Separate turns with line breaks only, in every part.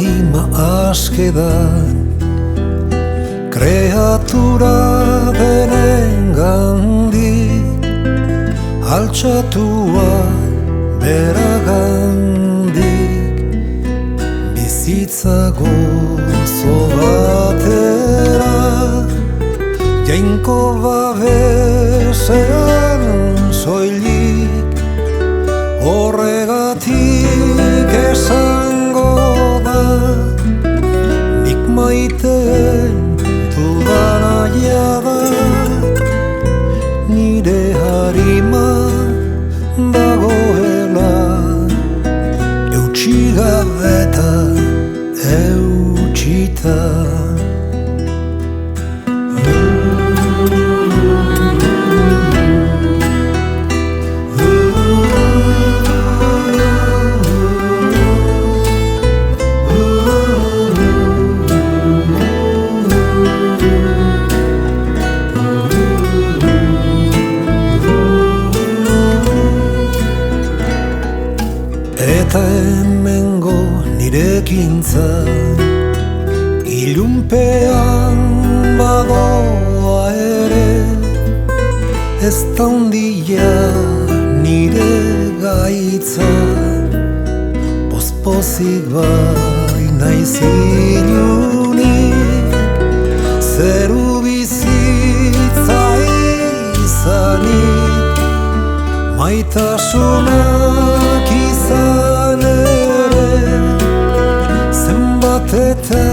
arima askedan, kreatura denengandik, altxatua beragandik, bizitza gozo batera, jainko babesean soilik, horregatik esango da, nik maiteen dudan aia da, nire harima dagoela, eutxigabeta eutxita. Eta hemengo nirekintza, ilunpean badoa ere, ez da hundia nire gaitza, pozpozik bai naiz ilunik, zeru bizitza izanik, maitasunak izan ere, zenbat eta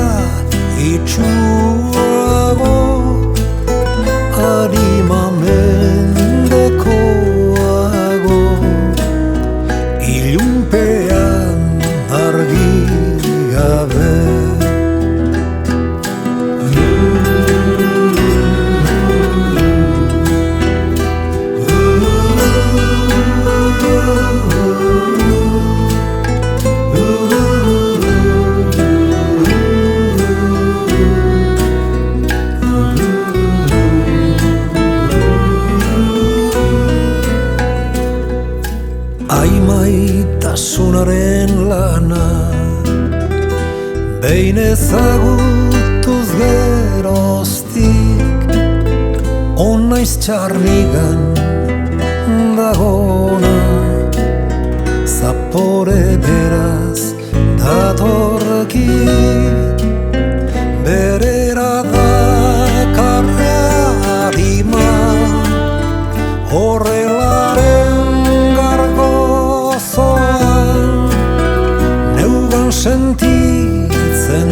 itxuago, arima mendekoago, ilunpean argi gabe. Aimatasunaren lana, behin ezagutuz geroztik, onaiz txarnigan dagona, zapore beraz datorkit, berera dakarra harima, horrelaren neugan sentitzen